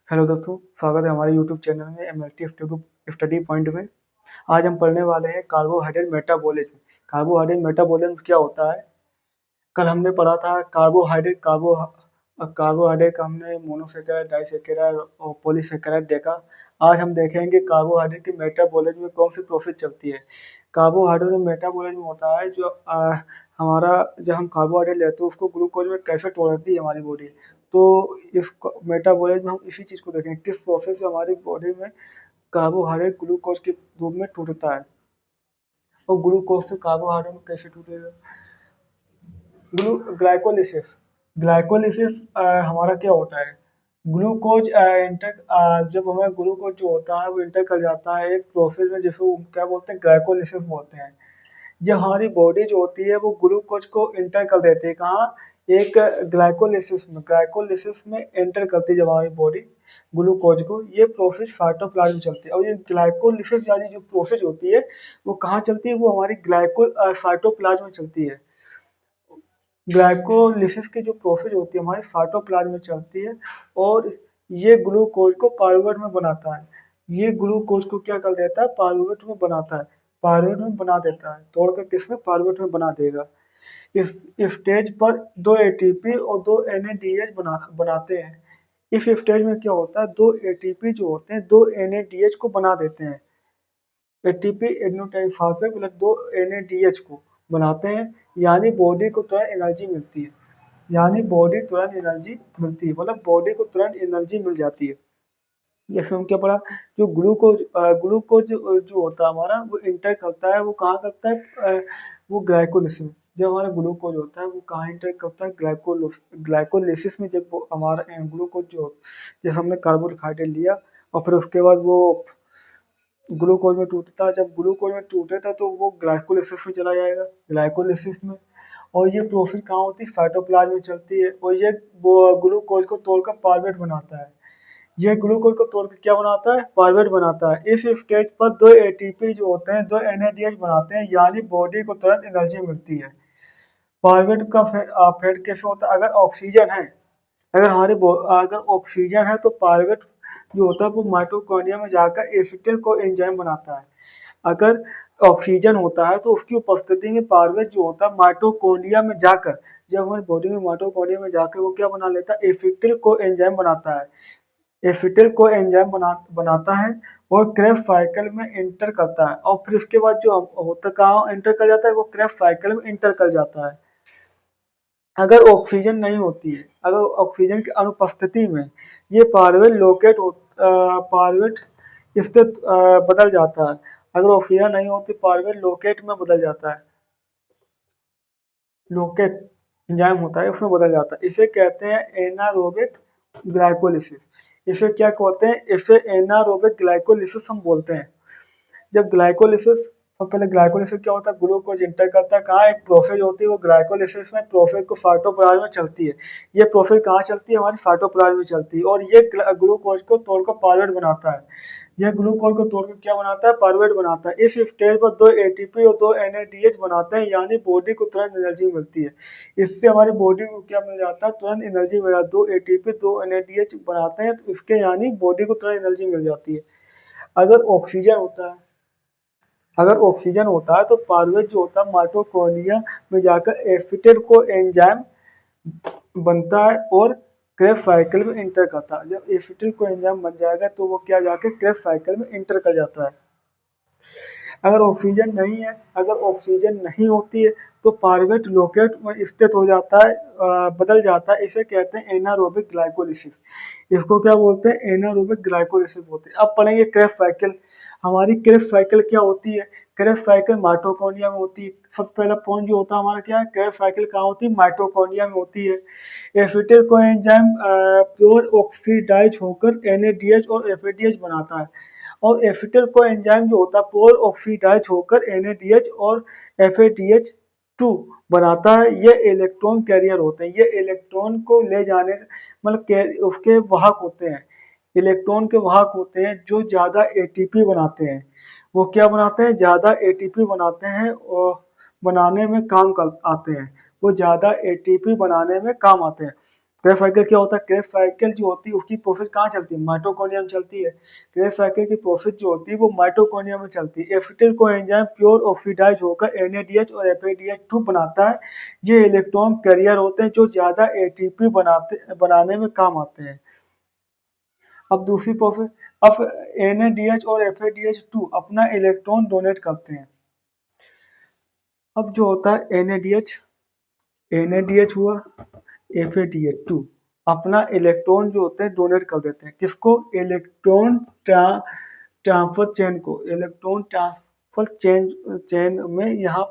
Hello दोस्तों, स्वागत है हमारे यूट्यूब चैनल में एमएलटी स्टडी पॉइंट में। आज हम पढ़ने वाले हैं कार्बोहाइड्रेट मेटाबॉलिज्म। कार्बोहाइड्रेट मेटाबॉलिज्म क्या होता है? कल हमने पढ़ा था कार्बोहाइड्रेट का हमने मोनोसेकेराइड, डाइसेकेराइड और पॉलीसेकेराइड देखा। आज हम देखेंगे कार्बोहाइड्रेट की मेटाबॉलिज्म में कौन सी प्रोसेस चलती है। कार्बोहाइड्रेट में मेटाबॉलिज्म होता है जो हमारा जब हम कार्बोहाइड्रेट लेते हैं उसको ग्लूकोज में कैसे तोड़ती है हमारी बॉडी। तो इस मेटाबॉलिज्म में हम इसी चीज़ को देखेंगे, किस प्रोसेस से हमारी बॉडी में कार्बोहाइड्रेट ग्लूकोज के रूप में टूटता है और ग्लूकोज से कार्बोहाइड्रेट में कैसे टूटेगा। ग्लाइकोलिसिस ग्लाइकोलिसिस हमारा क्या होता है? ग्लूकोज जब हमें ग्लूकोज जो होता है वो इंटर कर जाता है एक प्रोसेस में, जिसको क्या बोलते हैं, ग्लाइकोलिसिस बोलते हैं। जब हमारी बॉडी जो होती है वो ग्लूकोज को इंटर कर देती है, कहाँ? एक ग्लाइकोलिसिस में एंटर करती है जब हमारी बॉडी ग्लूकोज को। ये प्रोसेस साइटोप्लाज्म में चलती है और ये ग्लाइकोलिसिस वाली जो प्रोसेस होती है वो कहाँ चलती है? वो हमारी साइटोप्लाज्म में चलती है। ग्लाइकोलिसिस की जो प्रोसेस होती है हमारे साइटोप्लाज्म में चलती है और ये ग्लूकोज को पायरुवेट में बनाता है। ये ग्लूकोज को क्या कर देता है? पायरुवेट में बनाता है, पायरुवेट में बना देता है, तोड़कर किसमें? पायरुवेट में बना देगा। इस स्टेज पर दो एटीपी और दो एनएडीएच बनाते हैं। इस स्टेज में क्या होता है? दो एटीपी जो होते हैं दो एनएडीएच को बना देते हैं। एटीपी एडिनोटाइन फॉस्फेट प्लस दो एनएडीएच को बनाते हैं, यानी बॉडी को तुरंत एनर्जी मिलती है। मतलब बॉडी को तुरंत एनर्जी मिल जाती है। जैसे हम क्या पढ़ा, जो ग्लूकोज जो होता है हमारा वो इंटर करता है, वो कहाँ करता है? वो ग्लाइकोलिसिस में। जब हमारा ग्लूकोज होता है वो कहाँ इंटर करता है? ग्लाइकोलिसिस में। जब वो हमारा ग्लूकोज जो, जैसे हमने कार्बोहाइड्रेट लिया और फिर उसके बाद वो ग्लूकोज में टूटता है। जब ग्लूकोज में टूटेगा तो वो ग्लाइकोलिसिस में चला जाएगा, ग्लाइकोलिसिस में। और ये प्रोसेस कहाँ होती है? साइटोप्लाज्म में चलती है और ये वो ग्लूकोज को तोड़कर पायरुवेट बनाता है। ये ग्लूकोज को तोड़ के क्या बनाता है? पायरुवेट बनाता है। इस स्टेज पर दो एटीपी जो होते हैं दो एनएडीएच बनाते हैं, यानी बॉडी को तुरंत एनर्जी मिलती है। पायरुवेट का फेड कैसे होता है? अगर ऑक्सीजन है, अगर ऑक्सीजन है तो पायरुवेट जो होता है वो माइटोकॉन्ड्रिया में जाकर एसिटिल को एंजाइम बनाता है। अगर ऑक्सीजन होता है तो उसकी उपस्थिति में पायरुवेट जो होता है माइटोकॉन्ड्रिया में जाकर, जब हमारी बॉडी में माइटोकॉन्ड्रिया में जाकर वो क्या बना लेता है? एसिटिल को एंजाइम बनाता है। एसिटिल को एंजाइम बनाता है और क्रेब्स साइकिल में इंटर करता है और फिर उसके बाद जो होता कहाँ इंटर कर जाता है? वो क्रेब्स साइकिल में इंटर कर जाता है। अगर ऑक्सीजन नहीं होती है, अगर ऑक्सीजन की अनुपस्थिति में ये पायरुवेट इससे बदल जाता है। अगर ऑक्सीजन नहीं होती पायरुवेट लोकेट में बदल जाता है, लोकेट एंजाइम होता है उसमें बदल जाता है। इसे कहते हैं एनारोबिक ग्लाइकोलिसिस। इसे क्या कहते हैं? इसे एनारोबिक ग्लाइकोलिसिस हम बोलते हैं। जब ग्लाइकोलिसिस, तो पहले ग्लाइकोलिसिस क्या होता है? ग्लूकोज इंटर करता है, कहाँ? एक प्रोसेस होती है वो ग्लाइकोलिसिस में, प्रोसेस को साइटोप्लाज्म में चलती है। ये प्रोसेस कहाँ चलती है? हमारी साइटोप्लाज्म में चलती है और ये ग्लूकोज को तोड़कर पायरुवेट बनाता है। यह ग्लूकोज को तोड़कर क्या बनाता है? पायरुवेट बनाता है। इस स्टेज पर दो एटीपी और दो एनएडीएच बनाते हैं, यानी बॉडी को तुरंत एनर्जी मिलती है। इससे हमारी बॉडी को क्या मिल जाता है? तुरंत एनर्जी मिल जाती है। दो एटीपी दो एनएडीएच बनाते हैं तो इसके यानी बॉडी को तुरंत एनर्जी मिल जाती है। अगर ऑक्सीजन होता है अगर ऑक्सीजन होता है तो पायरुवेट जो होता है माइटोकॉन्ड्रिया में जाकर एसिटिल को एंजाइम बनता है और क्रेब्स साइकिल में इंटर करता है। जब एसिटिल को एंजाइम बन जाएगा तो वो क्या जाके क्रेब्स साइकिल में इंटर कर जाता है। अगर ऑक्सीजन नहीं होती है तो पायरुवेट लोकेट में स्थित हो जाता है, बदल जाता है। इसे कहते हैं एनारोबिक ग्लाइकोलिसिस। इसको क्या बोलते हैं? एनारोबिक ग्लाइकोलिसिस बोलते हैं। अब पढ़ेंगे क्रेब्स साइकिल। हमारी क्रेब्स साइकिल क्या होती है? क्रेब्स साइकिल माइटोकॉन्ड्रिया में होती है। सबसे पहला पॉइंट जो होता है हमारा क्या है? क्रेब्स साइकिल कहाँ होती है? माइटोकॉन्ड्रिया में होती है। एसिटिल को एंजाइम प्योर ऑक्सीडाइज होकर एनएडीएच और एफएडीएच बनाता है और एसिटिल को एंजाइम जो होता है पोर ऑक्सीडाइज होकर एनएडीएच और एफएडीएच 2 बनाता है। ये इलेक्ट्रॉन कैरियर होते हैं। ये इलेक्ट्रॉन को ले जाने मतलब उसके वाहक होते हैं। इलेक्ट्रॉन के वाहक होते हैं जो ज्यादा एटीपी बनाते हैं। वो क्या बनाते हैं? ज्यादा एटीपी बनाते हैं और बनाने में काम कर आते हैं। वो ज्यादा एटीपी बनाने में काम आते हैं। क्रेब्स साइकिल क्या होता है? क्रेब्स साइकिल जो होती है उसकी प्रोसेस कहाँ चलती है? माइटोकॉन्ड्रिया में चलती है। क्रेब्स साइकिल की प्रोसेस जो होती है वो माइटोकॉन्ड्रिया में चलती है। एसिटिल को एंजाइम प्योर ऑक्सीडाइज होकर NADH और FADH2 बनाता है। ये इलेक्ट्रॉन कैरियर होते हैं जो ज्यादा ATP बनाने में काम आते हैं। अब दूसरी प्रोसेस, अब NADH और FADH2 अपना इलेक्ट्रॉन डोनेट करते हैं। अब जो होता है NADH हुआ, FADH2 अपना इलेक्ट्रॉन जो होते हैं डोनेट कर देते हैं। किसको? ट्रांसफर चेन को। इलेक्ट्रॉन ट्रांसफर चेन में यहाँ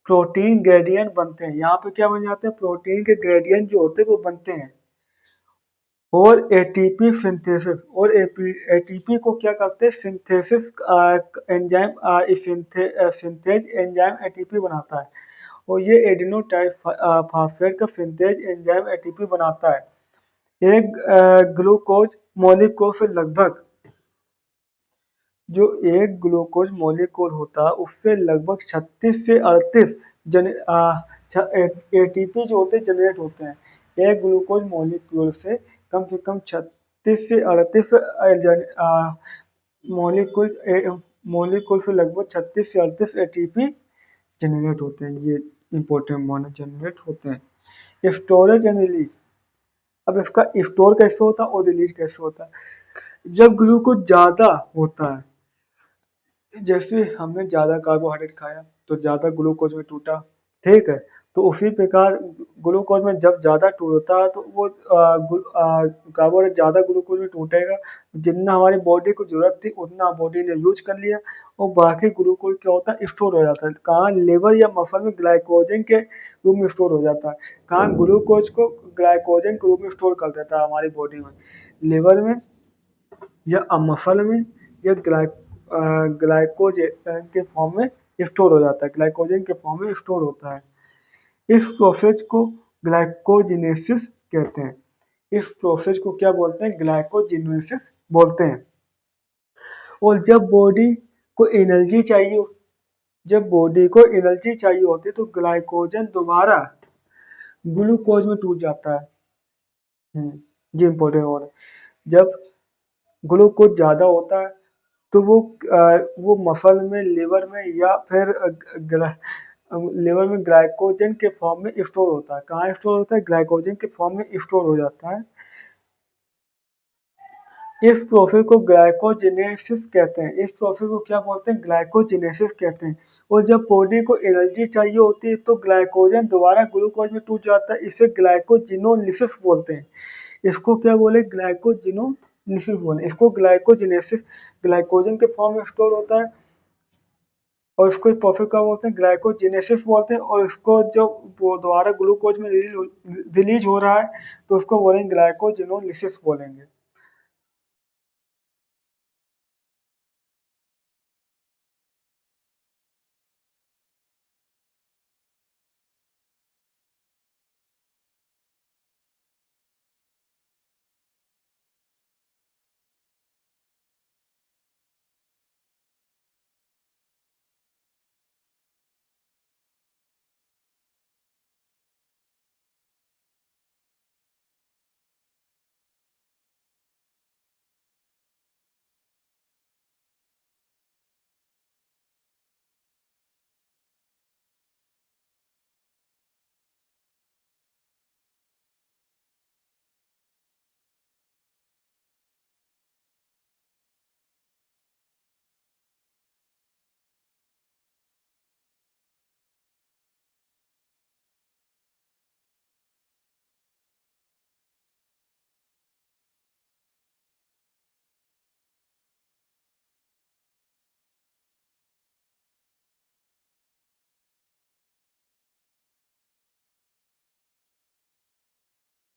प्रोटीन ग्रेडियंट बनते हैं। यहाँ पे क्या बन जाते हैं? प्रोटीन के ग्रेडियंट जो होते हैं वो बनते हैं। और एटीपी सिंथेसिस, और एटीपी को क्या करते हैं? Synthesis enzyme synthase enzyme ATP बनाता है। और ये एडिनोटाइफास्फेट का सिंथेज एंजाइम एटीपी बनाता है। एक ग्लूकोज मॉलिक्यूल से लगभग, जो एक ग्लूकोज मॉलिक्यूल होता है उससे लगभग 36 से 38 एटीपी जो होते हैं जनरेट होते हैं। एक ग्लूकोज मॉलिक्यूल से कम 36 से 38 मॉलिक्यूल से लगभग 36 से 38 एटीपी जनरेट होते हैं। ये इंपॉर्टेंट माना, जनरेट होते हैं। स्टोरेज एंड रिलीज, अब इसका स्टोर कैसे होता है और रिलीज कैसे होता है? जब ग्लूकोज ज्यादा होता है, जैसे हमने ज्यादा कार्बोहाइड्रेट खाया तो ज्यादा ग्लूकोज में टूटा, ठीक है। तो उसी प्रकार ग्लूकोज में जब ज्यादा टूटता है तो वो कार्बोहाइड्रेट ज्यादा ग्लूकोज में टूटेगा। जितना हमारी बॉडी को जरूरत थी उतना बॉडी ने यूज कर लिया, और बाकी ग्लूकोज क्या होता है? स्टोर हो जाता है। कहाँ? लिवर या मसल में ग्लाइकोजन के रूप में स्टोर हो जाता है। कहाँ? ग्लूकोज को ग्लाइकोजन के रूप में स्टोर कर देता है हमारी बॉडी में, लिवर में या मसल में, या ग्लाइकोजन के फॉर्म में स्टोर हो जाता है, ग्लाइकोजन के फॉर्म में स्टोर होता है। इस प्रोसेस को ग्लाइकोजिनेसिस कहते हैं। इस प्रोसेस को क्या बोलते हैं? ग्लाइकोजिनेसिस बोलते हैं। और जब बॉडी को एनर्जी चाहिए, जब बॉडी को एनर्जी चाहिए होती है तो ग्लाइकोजन दोबारा ग्लूकोज में टूट जाता है। जी इंपॉर्टेंट और है। जब ग्लूकोज ज्यादा होता है तो वो मसल में, लिवर में, या फिर लिवर में ग्लाइकोजन के फॉर्म में स्टोर होता है। कहाँ स्टोर होता है? ग्लाइकोजन के फॉर्म में स्टोर हो जाता है। इस प्रोसेस को ग्लाइकोजेनेसिस कहते हैं। इस प्रोसेस को क्या बोलते हैं? ग्लाइकोजेनेसिस कहते हैं। और जब बॉडी को एनर्जी चाहिए होती है तो ग्लाइकोजन दोबारा ग्लूकोज में टूट जाता है, इसे ग्लाइकोजिनोलिसिस बोलते हैं। इसको क्या बोले? ग्लाइकोजिनोलिसिस बोले। इसको ग्लाइकोजेनेसिस, ग्लाइकोजन के फॉर्म में स्टोर होता है, और इसको प्रोसेस क्या बोलते हैं? ग्लाइकोजेनेसिस बोलते हैं। और इसको जब वो दोबारा ग्लूकोज में रिलीज हो रहा है तो उसको बोलेंगे ग्लाइकोजिनोलिसिस बोलेंगे।